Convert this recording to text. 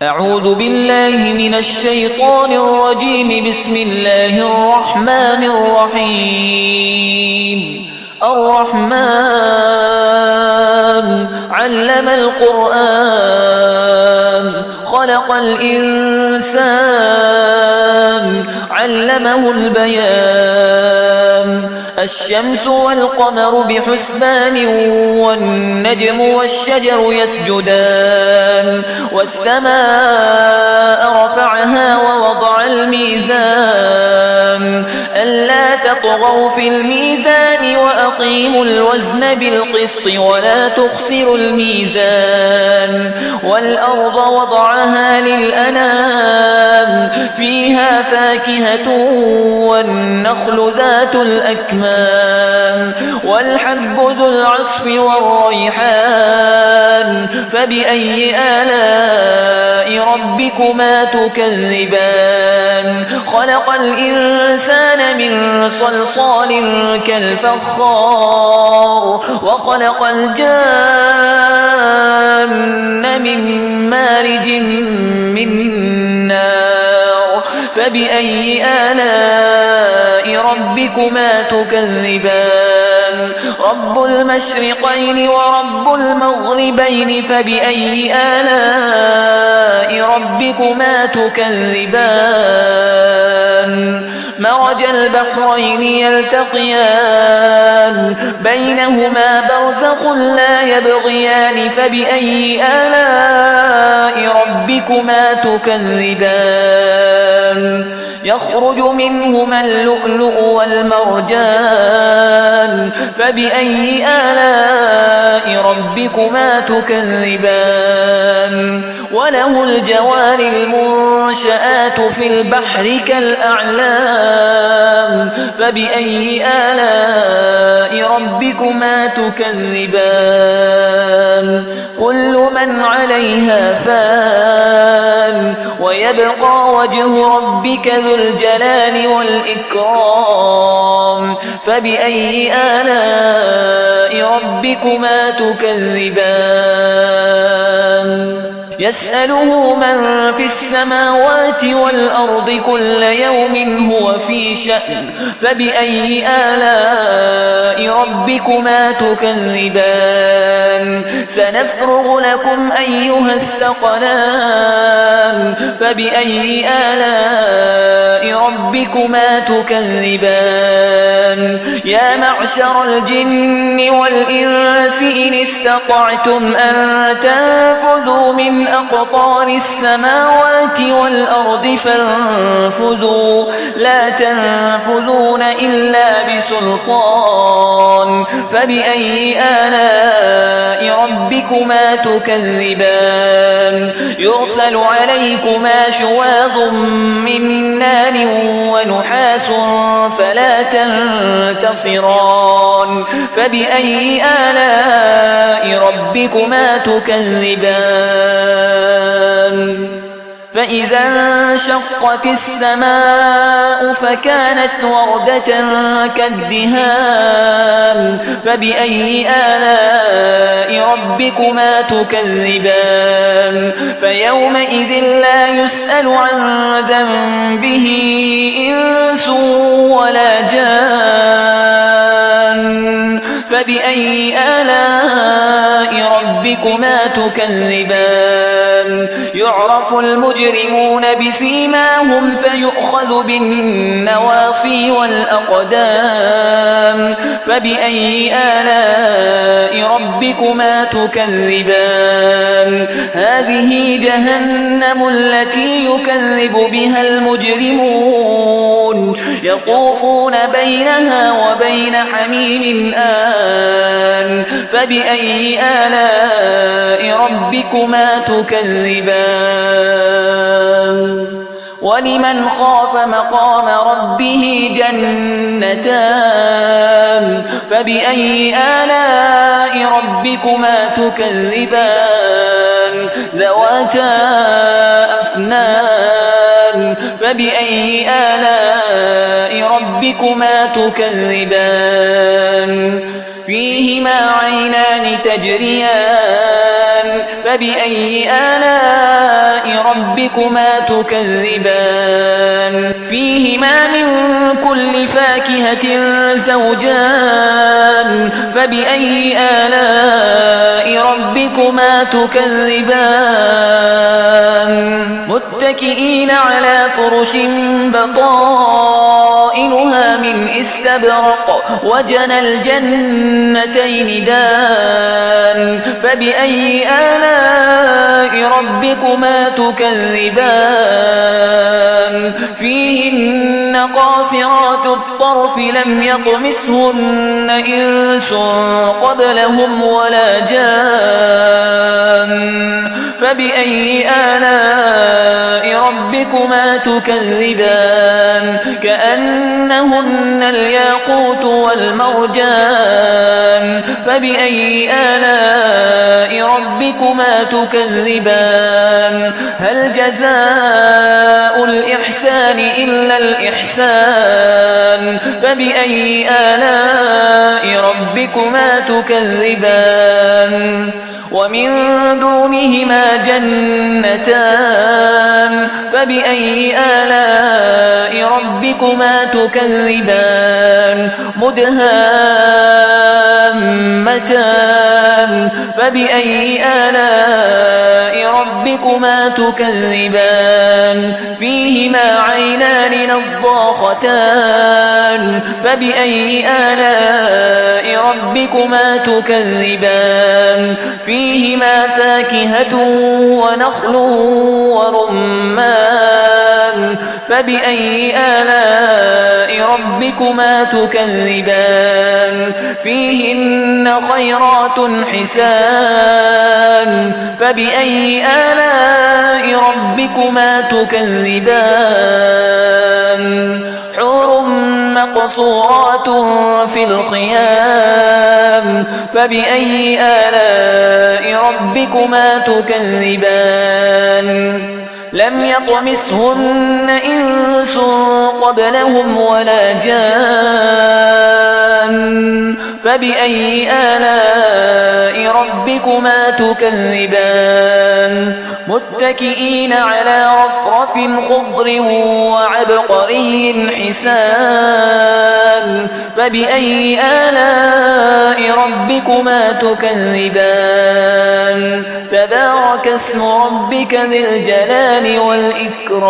أعوذ بالله من الشيطان الرجيم. بسم الله الرحمن الرحيم. الرحمن علم القرآن خلق الإنسان علمه البيان. الشمس والقمر بحسبان والنجم والشجر يسجدان. والسماء رفعها ووضع الميزان ألا تطغوا في الميزان وأقيموا الوزن بالقسط ولا تخسروا الميزان. والأرض وضعها للأنام فيها فاكهة والنخل ذات الأكمام والحب ذو العصف والريحان. فبأي آلاء ربكما تكذبان؟ خلق الإنسان من صلصال كالفخار وخلق الجان من مارج من نار. فبأي آلاء ربكما تكذبان؟ رب المشرقين ورب المغربين. فبأي آلاء ربكما تكذبان؟ مرج البحرين يلتقيان بينهما برزخ لا يبغيان. فبأي آلاء ربكما تكذبان؟ يخرج منهما اللؤلؤ والمرجان. فبأي آلاء ربكما تكذبان؟ وله الجوار المنشآت في البحر كالأعلام. فبأي آلاء ربكما تكذبان؟ كل من عليها فان ويبقى وجه ربك ذو الجلال والإكرام. فبأي آلاء ربكما تكذبان؟ يسأله من في السماوات والأرض كل يوم هو في شأن. فبأي آلاء ربكما تكذبان؟ سنفرغ لكم أيها الثقلان. فبأي آلاء ربكما تكذبان؟ يا معشر الجن والإنس إن استطعتم أن تنفذوا من أقطار السماوات والأرض فانفذوا لا تنفذون إلا بسلطان. فبأي آلاء ربكما تكذبان؟ يرسل عليكما شواظ من نار ونحاس فلا تنتصران. فبأي آلاء ربكما تكذبان؟ فإذا انشقت السماء فكانت وردة كالدهان. فبأي آلاء ربكما تكذبان؟ فيومئذ لا يسأل عن ذنبه إنس ولا جان. فبأي آلاء ربكما تكذبان؟ يعرف المجرمون بسيماهم فيؤخذ بالنواصي والأقدام. فبأي آلاء ربكما تكذبان؟ هذه جهنم التي يكذب بها المجرمون يطوفون بينها وبين حميم آن. فبأي آلاء ربكما تكذبان؟ ولمن خاف مقام ربه جنتان. فبأي آلاء ربكما تكذبان؟ ذواتا أفنان. فبأي آلاء ربكما تكذبان؟ فيهما عينان تجريان. فبأي آلاء ربكما تكذبان فيهما من كل فاكهة زوجان فبأي آلاء ربكما تكذبان متكئين على فرش بطائنها من استبرق وجنى الجنتين دان فبأي آلاء ربكما تكذبان فيهن قاصرات الطرف لم يطمثهن إنس قبلهم ولا جان فبأي آلاء ربكما تكذبان كأنهن الياقوت والمرجان فبأي آلاء ربكما تكذبان هل جزاء الإحسان إلا الإحسان فبأي آلاء ربكما تكذبان ومن دونهما جنتان فبأي آلاء ربكما تكذبان مدهامتان فبأي آلاء ربكما تكذبان فيهما عينان نضاختان فبأي آلاء ربكما تكذبان فيهما فاكهة ونخل ورمان فبأي آلاء ربكما تكذبان فيهن خيرات حسان فبأي آلاء ربكما تكذبان حور مقصورات في الخيام فبأي آلاء ربكما تكذبان لم يطمثهن إنس قبلهم ولا جان فبأي آلاء ربكما تكذبان متكئين على رفرف خضر وعبقري حسان فبأي آلاء ربكما تكذبان تبارك اسم ربك ذي الجلال والإكرام